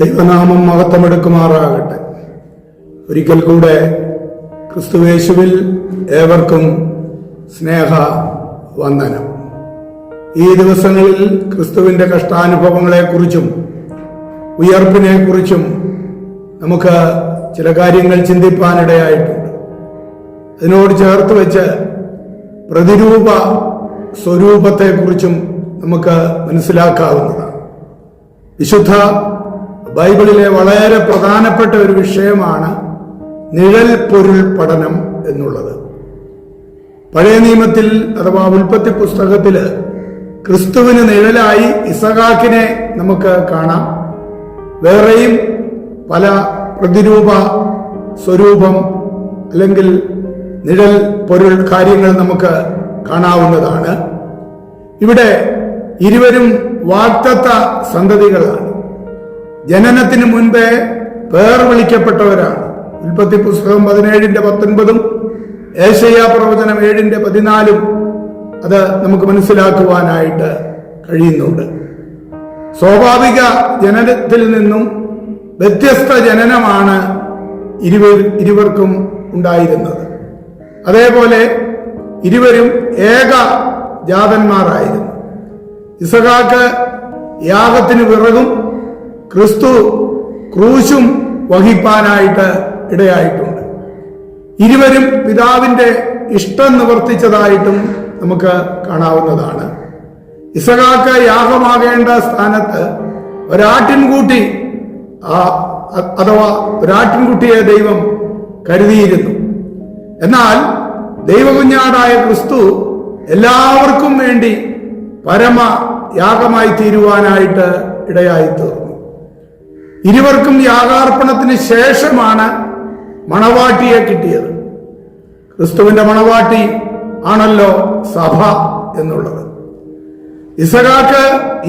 ദൈവനാമം മഹത്വമെടുക്കുമാറാകട്ടെ. ഒരിക്കൽ കൂടെ ക്രിസ്തുവേശുവിൽ ഏവർക്കും സ്നേഹ വന്ദനം. ഈ ദിവസങ്ങളിൽ ക്രിസ്തുവിന്റെ കഷ്ടാനുഭവങ്ങളെക്കുറിച്ചും ഉയർപ്പിനെക്കുറിച്ചും നമുക്ക് ചില കാര്യങ്ങൾ ചിന്തിപ്പാനിടയായിട്ടുണ്ട്. അതിനോട് ചേർത്ത് വെച്ച് പ്രതിരൂപ സ്വരൂപത്തെക്കുറിച്ചും നമുക്ക് മനസ്സിലാക്കാവുന്നതാണ്. വിശുദ്ധ ബൈബിളിലെ വളരെ പ്രധാനപ്പെട്ട ഒരു വിഷയമാണ് നിഴൽ പൊരുൾ പഠനം എന്നുള്ളത്. പഴയ നിയമത്തിൽ അഥവാ ഉൽപ്പത്തി പുസ്തകത്തില് ക്രിസ്തുവിന് നിഴലായി ഇസഹാക്കിനെ നമുക്ക് കാണാം. വേറെയും പല പ്രതിരൂപ സ്വരൂപം അല്ലെങ്കിൽ നിഴൽ പൊരുൾ കാര്യങ്ങൾ നമുക്ക് കാണാവുന്നതാണ്. ഇവിടെ ഇരുവരും വാഗ്ദത്ത സന്തതികളാണ്. ജനനത്തിന് മുൻപേ പേർ വിളിക്കപ്പെട്ടവരാണ്. ഉൽപ്പത്തി പുസ്തകം 17:19 ഏശയ്യാ പ്രവചനം 7:14 അത് നമുക്ക് മനസ്സിലാക്കുവാനായിട്ട് കഴിയുന്നുണ്ട്. സ്വാഭാവിക ജനനത്തിൽ നിന്നും വ്യത്യസ്ത ജനനമാണ് ഇരുവർക്കും ഉണ്ടായിരുന്നത്. അതേപോലെ ഇരുവരും ഏക ജാതന്മാരായിരുന്നു. ഇസഹാക്ക് യാഗത്തിന് വിറകും ക്രിസ്തു ക്രൂശും വഹിപ്പാനായിട്ട് ഇടയായിട്ടുണ്ട്. ഇരുവരും പിതാവിന്റെ ഇഷ്ടം നിവർത്തിച്ചതായിട്ടും നമുക്ക് കാണാവുന്നതാണ്. ഇസഹാക്ക് യാഗമാകേണ്ട സ്ഥാനത്ത് ഒരാട്ടിൻകൂട്ടി അഥവാ ഒരാട്ടിൻകുട്ടിയെ ദൈവം കരുതിയിരുന്നു. എന്നാൽ ദൈവകുഞ്ഞാടായ ക്രിസ്തു എല്ലാവർക്കും വേണ്ടി പരമ യാഗമായി തീരുവാനായിട്ട് ഇടയായിത്തീർന്നു. ഇരുവർക്കും യാഗാർപ്പണത്തിന് ശേഷമാണ് മണവാട്ടിയെ കിട്ടിയത്. ക്രിസ്തുവിന്റെ മണവാട്ടി ആണല്ലോ സഭ എന്നുള്ളത്. ഇസഹാക്ക്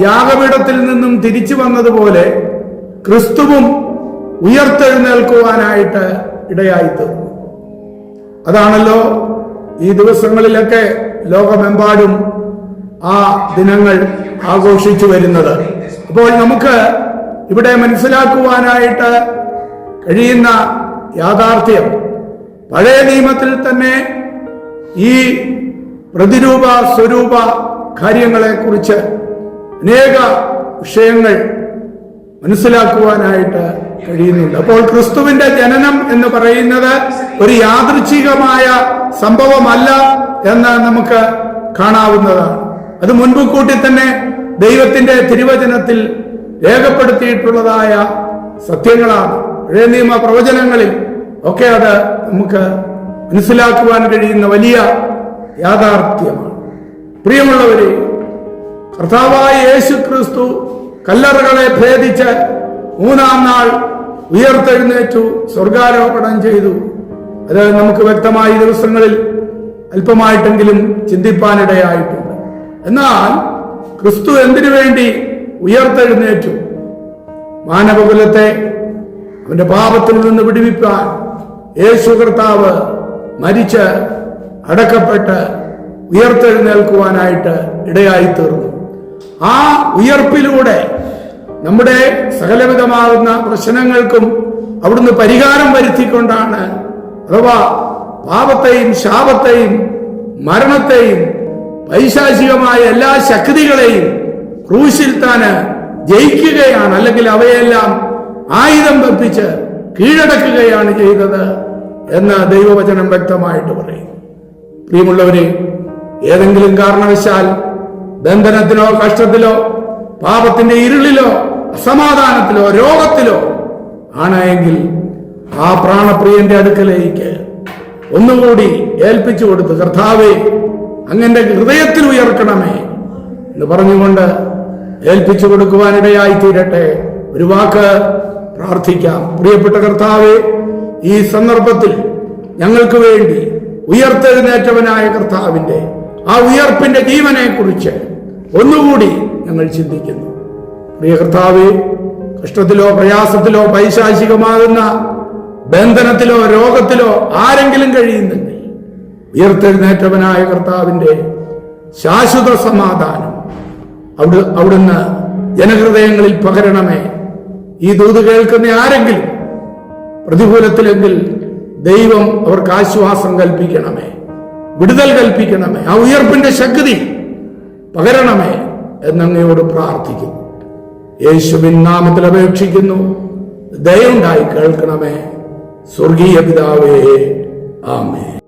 യാഗപീഠത്തിൽ നിന്നും തിരിച്ചു വന്നതുപോലെ ക്രിസ്തുവും ഉയർത്തെഴുന്നേൽക്കുവാനായിട്ട് ഇടയായിത്തീർന്നു. അതാണല്ലോ ഈ ദിവസങ്ങളിലൊക്കെ ലോകമെമ്പാടും ആ ദിനങ്ങൾ ആഘോഷിച്ചു വരുന്നത്. അപ്പോൾ നമുക്ക് ഇവിടെ മനസ്സിലാക്കുവാനായിട്ട് കഴിയുന്ന യാഥാർത്ഥ്യം, പഴയ നിയമത്തിൽ തന്നെ ഈ പ്രതിരൂപ സ്വരൂപ കാര്യങ്ങളെക്കുറിച്ച് അനേക വിഷയങ്ങൾ മനസ്സിലാക്കുവാനായിട്ട് കഴിയുന്നുണ്ട്. അപ്പോൾ ക്രിസ്തുവിന്റെ ജനനം എന്ന് പറയുന്നത് ഒരു യാദൃച്ഛികമായ സംഭവമല്ല എന്ന് നമുക്ക് കാണാവുന്നതാണ്. അത് മുൻപ് കൂട്ടി തന്നെ ദൈവത്തിന്റെ തിരുവചനത്തിൽ രേഖപ്പെടുത്തിയിട്ടുള്ളതായ സത്യങ്ങളാണ്. പഴയ നിയമ പ്രവചനങ്ങളിൽ ഒക്കെ അത് നമുക്ക് മനസ്സിലാക്കുവാൻ കഴിയുന്ന വലിയ യാഥാർത്ഥ്യമാണ്. പ്രിയമുള്ളവരെ, കർത്താവായ യേശു ക്രിസ്തു കല്ലറകളെ ഭേദിച്ച് 3-ാം നാൾ ഉയർത്തെഴുന്നേറ്റു, സ്വർഗാരോപണം ചെയ്തു. അത് നമുക്ക് വ്യക്തമായി ദിവസങ്ങളിൽ അല്പമായിട്ടെങ്കിലും ചിന്തിപ്പാനിടയായിട്ടുണ്ട്. എന്നാൽ ക്രിസ്തു എന്തിനു വേണ്ടി ഉയർത്തെഴുന്നേറ്റു? മാനവകുലത്തെ അവന്റെ പാപത്തിൽ നിന്ന് വിടുവിപ്പാൻ യേശു കർത്താവ് മരിച്ച് അടക്കപ്പെട്ട് ഉയർത്തെഴുന്നേൽക്കുവാനായിട്ട് ഇടയായിത്തീർന്നു. ആ ഉയർപ്പിലൂടെ നമ്മുടെ സകലവിധമാകുന്ന പ്രശ്നങ്ങൾക്കും അവിടുന്ന് പരിഹാരം വരുത്തിക്കൊണ്ടാണ്, അഥവാ പാപത്തെയും ശാപത്തെയും മരണത്തെയും പൈശാചികമായ എല്ലാ ശക്തികളെയും ക്രൂശിൽ താന് ജയിക്കുകയാണ്, അല്ലെങ്കിൽ അവയെല്ലാം ആയുധം വെപ്പിച്ച് കീഴടക്കുകയാണ് ചെയ്തത് എന്ന് ദൈവവചനം വ്യക്തമായിട്ട് പറയും. പ്രിയമുള്ളവരെ, ഏതെങ്കിലും കാരണവശാൽ ബന്ധനത്തിലോ കഷ്ടത്തിലോ പാപത്തിന്റെ ഇരുളിലോ അസമാധാനത്തിലോ രോഗത്തിലോ ആണെങ്കിൽ ആ പ്രാണപ്രിയന്റെ അടുക്കലേക്ക് ഒന്നുകൂടി ഏൽപ്പിച്ചു കൊടുത്ത്, കർത്താവേ അങ്ങന്റെ ഹൃദയത്തിൽ ഉയർക്കണമേ എന്ന് പറഞ്ഞുകൊണ്ട് ഏൽപ്പിച്ചു കൊടുക്കുവാനിടയായി തീരട്ടെ. ഒരു വാക്ക് പ്രാർത്ഥിക്കാം. പ്രിയപ്പെട്ട കർത്താവേ, ഈ സന്ദർഭത്തിൽ ഞങ്ങൾക്ക് വേണ്ടി ഉയർത്തെഴുന്നേറ്റവനായ കർത്താവിന്റെ ആ ഉയർപ്പിന്റെ ജീവനെ കുറിച്ച് ഒന്നുകൂടി ഞങ്ങൾ ചിന്തിക്കുന്നു. പ്രിയ കർത്താവേ, കഷ്ടത്തിലോ പ്രയാസത്തിലോ പൈശാചികമാകുന്ന ബന്ധനത്തിലോ രോഗത്തിലോ ആരെങ്കിലും കഴിയുന്നെങ്കിൽ ഉയർത്തെഴുന്നേറ്റവനായ കർത്താവിന്റെ ശാശ്വത സമാധാനം അവിടുന്ന് ജനഹൃദയങ്ങളിൽ പകരണമേ. ഈ ദൂത് കേൾക്കുന്ന ആരെങ്കിലും പ്രതികൂലത്തിലെങ്കിൽ ദൈവം അവർക്ക് ആശ്വാസം കൽപ്പിക്കണമേ, വിടുതൽ കൽപ്പിക്കണമേ, ആ ഉയർപ്പിന്റെ ശക്തി പകരണമേ എന്നങ്ങയോട് പ്രാർത്ഥിക്കുന്നു. യേശുവിൻ നാമത്തിൽ അപേക്ഷിക്കുന്നു. ദയവുണ്ടായി കേൾക്കണമേ. സ്വർഗീയ പിതാവേ, ആമേൻ.